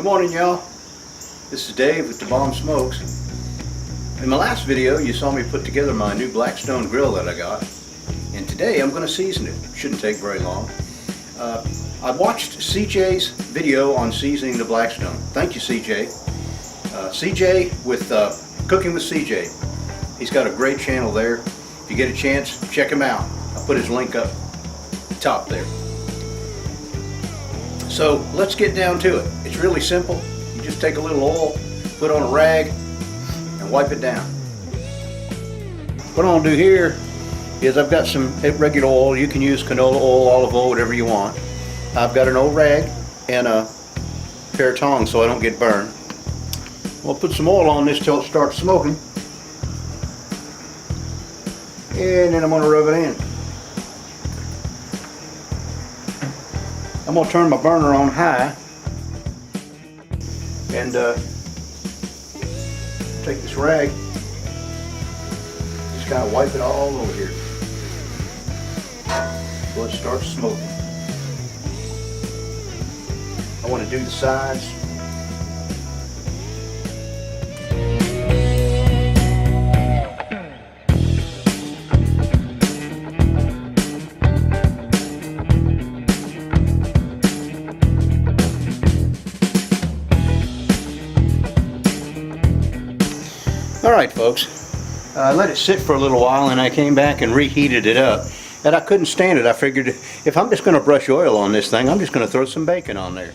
morning, y'all. This is Dave with the Bomb Smokes. In my last video you saw me put together my new Blackstone grill that I got, and today I'm going to season it. Shouldn't take very long. I watched CJ's video on seasoning the Blackstone. Thank you, CJ. CJ with Cooking with CJ. He's got a great channel there. If you get a chance, check him out. I'll put his link up top there. So let's get down to it. It's really simple. You just take a little oil, put on a rag, and wipe it down. What I'm going to do here is I've got some regular oil. You can use canola oil, olive oil, whatever you want. I've got an old rag and a pair of tongs so I don't get burned. We'll put some oil on this till it starts smoking. And then I'm going to rub it in. I'm going to turn my burner on high and take this rag, just kind of wipe it all over here so it starts smoking. I want to do the sides. Alright folks, I let it sit for a little while and I came back and reheated it up. And I couldn't stand it. I figured if I'm just going to brush oil on this thing, I'm just going to throw some bacon on there.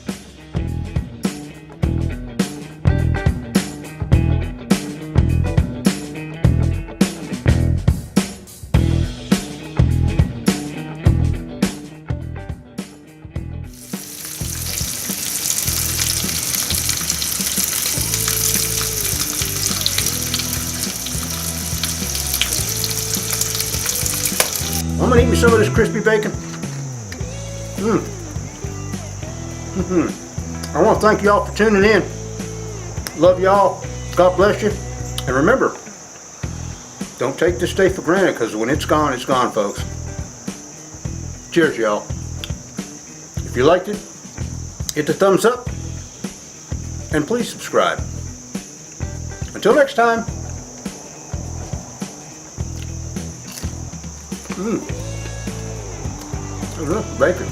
I'm going to eat me some of this crispy bacon. I want to thank y'all for tuning in. Love y'all. God bless you. And remember, don't take this day for granted, because when it's gone, folks. Cheers, y'all. If you liked it, hit the thumbs up. And please subscribe. Until next time. Bacon.